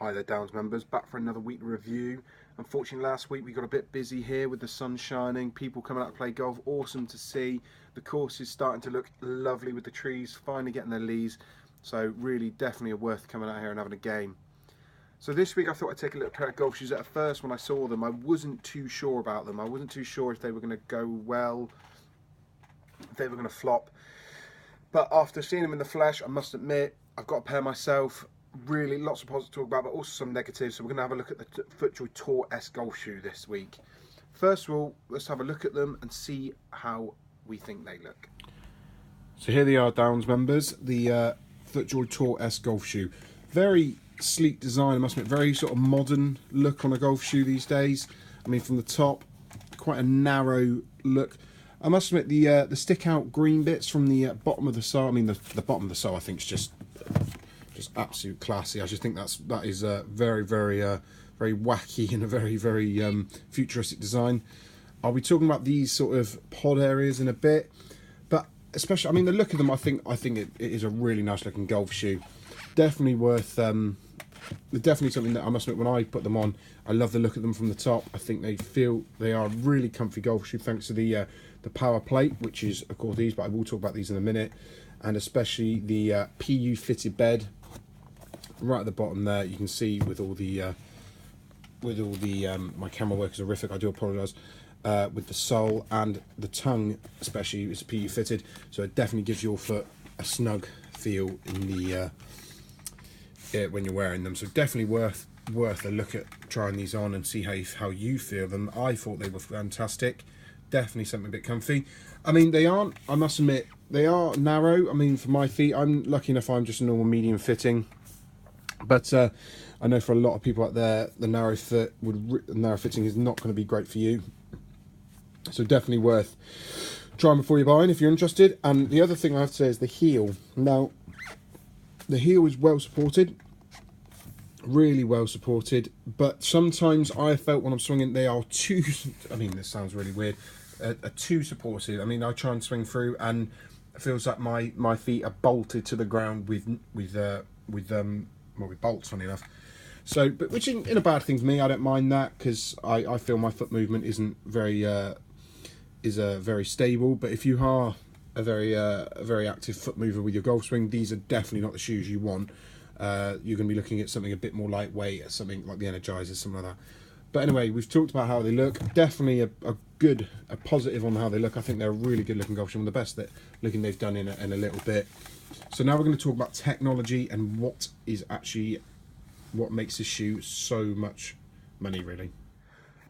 Hi there, Downs members, back for another weekly review. Unfortunately, last week we got a bit busy here with the sun shining, people coming out to play golf, awesome to see. The course is starting to look lovely with the trees finally getting their leaves, so really definitely worth coming out here and having a game. So this week I thought I'd take a look at a pair of golf shoes. At first when I saw them, I wasn't too sure about them. I wasn't too sure if they were going to go well, if they were going to flop. But after seeing them in the flesh, I must admit, I've got a pair myself. Really lots of positives to talk about, but also some negatives. So we're going to have a look at the FootJoy Tour S golf shoe this week. First of all, let's have a look at them and see how we think they look. So here they are, Downs members, the FootJoy Tour S golf shoe. Very sleek design, I must admit, very sort of modern look on a golf shoe these days. I mean, from the top, quite a narrow look. I must admit, the stick out green bits from the bottom of the sole, I mean the bottom of the sole I think is just absolute classy. I just think that is very wacky and a very futuristic design. I'll be talking about these sort of pod areas in a bit, but especially, I mean, the look of them, I think it is a really nice looking golf shoe. Definitely worth definitely something that I must admit, when I put them on, I love the look of them from the top. I think they are a really comfy golf shoe thanks to the power plate, which is of course these, but I will talk about these in a minute, and especially the PU fitted bed right at the bottom there. You can see with all the my camera work is horrific, I do apologise, with the sole and the tongue especially is PU fitted, so it definitely gives your foot a snug feel in the when you're wearing them. So definitely worth a look at trying these on and see how you feel them. I thought they were fantastic. Definitely something a bit comfy. I mean, they aren't, I must admit, they are narrow. I mean, for my feet, I'm lucky enough I'm just a normal medium fitting. But I know for a lot of people out there, the narrow fitting is not going to be great for you. So definitely worth trying before you're buying if you're interested. And the other thing I have to say is the heel. Now, the heel is well supported, really well supported, but sometimes I felt when I'm swinging they are too, I mean, this sounds really weird, too supportive. I mean, I try and swing through and it feels like my feet are bolted to the ground with bolts, funny enough. So, but which in a bad thing for me, I don't mind that, because I feel my foot movement isn't very stable. But if you are a very active foot mover with your golf swing, these are definitely not the shoes you want. You're going to be looking at something a bit more lightweight, something like the Energizers, something like that. But anyway, we've talked about how they look. Definitely a positive on how they look. I think they're a really good looking golf shoe, one of the best looking they've done in a little bit. So now we're going to talk about technology and what makes this shoe so much money, really.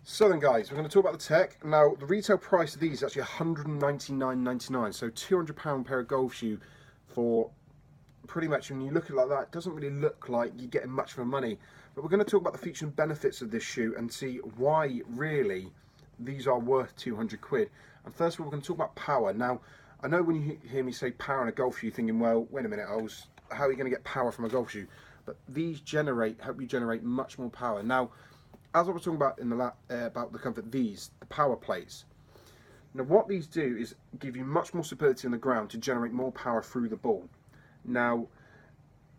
So then, guys, we're going to talk about the tech. Now, the retail price of these is actually £199.99, so £200 pair of golf shoe for pretty much, when you look at it like that, it doesn't really look like you're getting much for money. But we're going to talk about the features and benefits of this shoe and see why, really, these are worth 200 quid. And first of all, we're going to talk about power. Now, I know when you hear me say power in a golf shoe, you're thinking, well, wait a minute, how are you going to get power from a golf shoe? But these help you generate much more power. Now, as I was talking about about the comfort, the power plates. Now, what these do is give you much more stability on the ground to generate more power through the ball. Now,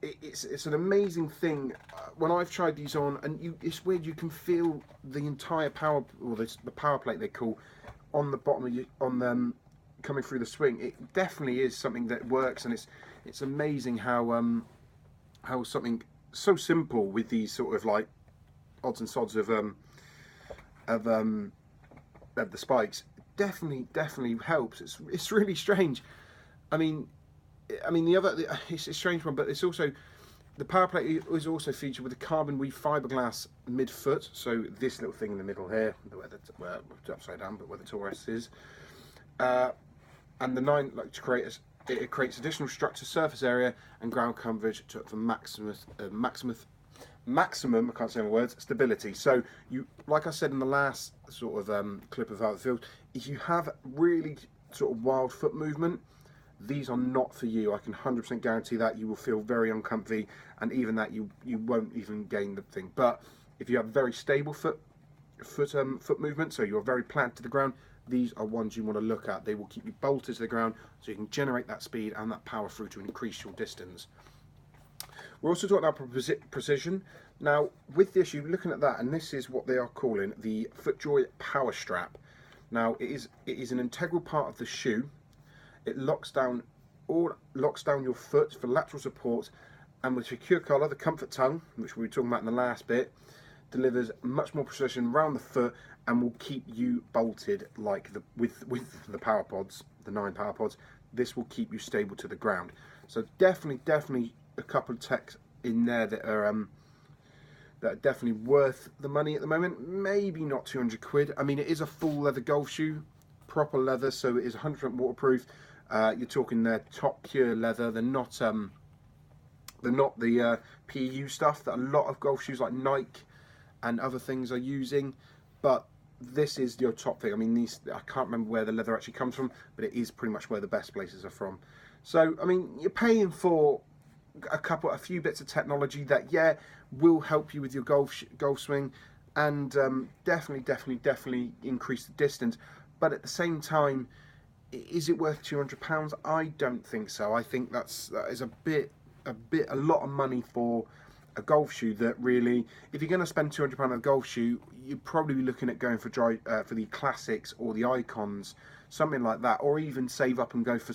it's an amazing thing. When I've tried these on, and it's weird, you can feel the entire power, or the power plate they call, on the bottom of them coming through the swing. It definitely is something that works, and it's amazing how something so simple with these sort of like odds and sods of the spikes definitely helps. It's really strange. I mean it's a strange one, but it's also, the power plate is also featured with a carbon weave fiberglass midfoot. So this little thing in the middle here, where upside down, but where the Taurus is, and the 9 it creates additional structure, surface area, and ground coverage for maximum, I can't say my words, stability. So you, like I said in the last sort of clip of how it feels, if you have really sort of wild foot movement, these are not for you. I can 100% guarantee that. You will feel very uncomfy, and even that you won't even gain the thing. But if you have very stable foot movement, so you're very planted to the ground, these are ones you want to look at. They will keep you bolted to the ground, so you can generate that speed and that power through to increase your distance. We're also talking about precision. Now, with this, you're looking at that, and this is what they are calling the FootJoy Power Strap. Now, it is an integral part of the shoe. It locks down your foot for lateral support, and with secure collar, the comfort tongue, which we were talking about in the last bit, delivers much more precision around the foot and will keep you bolted like with the power pods, the 9 power pods. This will keep you stable to the ground. So definitely a couple of techs in there that are definitely worth the money at the moment. Maybe not 200 quid. I mean, it is a full leather golf shoe, proper leather, so it is 100% waterproof. You're talking their top pure leather. They're not the PU stuff that a lot of golf shoes like Nike and other things are using, but this is your top thing. I mean, I can't remember where the leather actually comes from, but it is pretty much where the best places are from. So, I mean, you're paying for a few bits of technology that, yeah, will help you with your golf swing, and definitely increase the distance. But at the same time, is it worth £200? I don't think so. I think that is a lot of money for a golf shoe that really, if you're going to spend £200 on a golf shoe, you'd probably be looking at going for the classics or the icons, something like that, or even save up and go for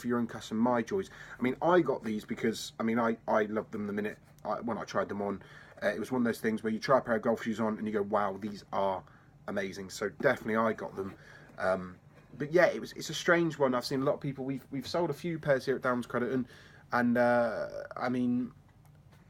your own custom MyJoys. I mean, I got these because, I mean, I loved them the minute when I tried them on. It was one of those things where you try a pair of golf shoes on and you go, wow, these are amazing. So definitely I got them. But yeah, it's a strange one. I've seen a lot of people. We've sold a few pairs here at Downs Credit, and I mean,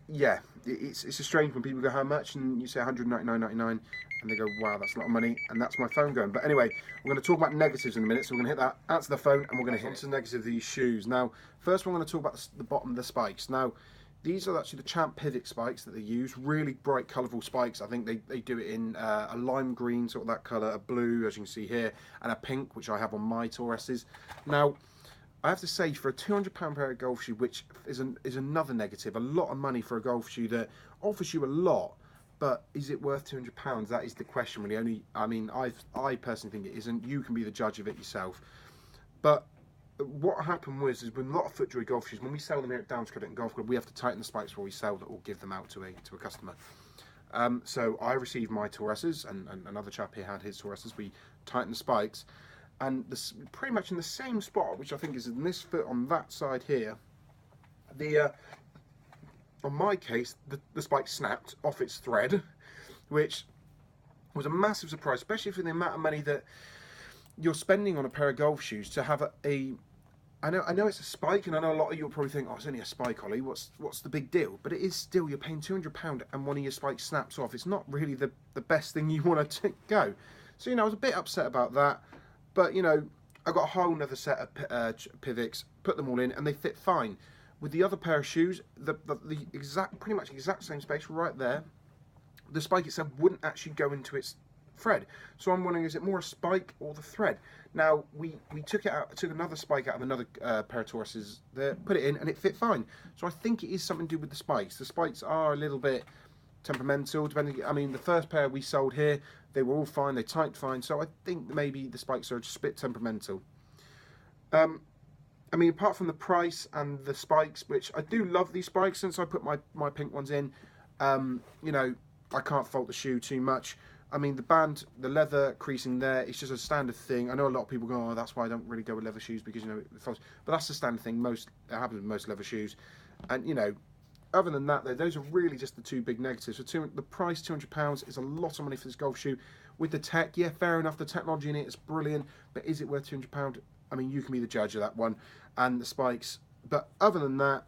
yeah, it's a strange when people go, how much, and you say 199.99, and they go, wow, that's a lot of money, and that's my phone going. But anyway, we're going to talk about negatives in a minute, so we're going to hit that, answer the phone, and we're going to hit on to the negatives of these shoes. Now, first we're going to talk about the bottom of the spikes. Now, these are actually the Champ Pivot spikes that they use, really bright, colourful spikes. I think they do it in a lime green, sort of that colour, a blue, as you can see here, and a pink, which I have on my Tauruses. Now, I have to say, for a £200 pair of golf shoe, which is another negative, a lot of money for a golf shoe that offers you a lot, but is it worth £200? That is the question, really. I mean, I personally think it isn't. You can be the judge of it yourself. But what happened was, with a lot of FootJoy golf shoes, when we sell them here at Downs Credit and Golf Club, we have to tighten the spikes before we sell that or give them out to a customer. So I received my Tauruses, and another chap here had his Tauruses. We tightened the spikes, and pretty much in the same spot, which I think is in this foot on that side here, on my case, the spike snapped off its thread, which was a massive surprise, especially for the amount of money that you're spending on a pair of golf shoes to have I know it's a spike, and I know a lot of you will probably think, oh, it's only a spike, Ollie, what's the big deal? But it is still, you're paying £200 and one of your spikes snaps off. It's not really the best thing you want to go. So, you know, I was a bit upset about that. But, you know, I got a whole other set of pivots, put them all in, and they fit fine. With the other pair of shoes, pretty much exact same space right there, the spike itself wouldn't actually go into its thread. So I'm wondering, is it more a spike or the thread? Now, we took another spike out of another pair of Tauruses there, put it in, and it fit fine. So I think it is something to do with the spikes. The spikes are a little bit temperamental, depending. I mean, the first pair we sold here, they were all fine, they tightened fine, so I think maybe the spikes are just a bit temperamental. I mean, apart from the price and the spikes, which I do love these spikes since I put my pink ones in, you know, I can't fault the shoe too much. I mean, the band, the leather creasing there, it's just a standard thing. I know a lot of people go, oh, that's why I don't really go with leather shoes, because, you know, it falls. But that's the standard thing. It happens with most leather shoes. And, you know, other than that, those are really just the two big negatives. So the price, £200, is a lot of money for this golf shoe. With the tech, yeah, fair enough, the technology in it is brilliant, but is it worth £200? I mean, you can be the judge of that one. And the spikes. But other than that,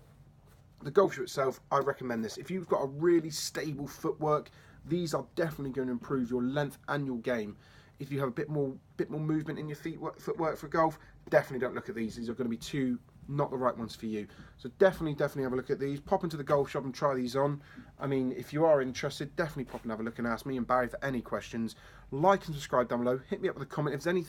the golf shoe itself, I recommend this. If you've got a really stable footwork, these are definitely going to improve your length and your game. If you have a bit more movement in your footwork for golf, definitely don't look at these. These are going to be not the right ones for you. So definitely have a look at these. Pop into the golf shop and try these on. I mean, if you are interested, definitely pop and have a look and ask me and Barry for any questions. Like and subscribe down below. Hit me up with a comment if there's anything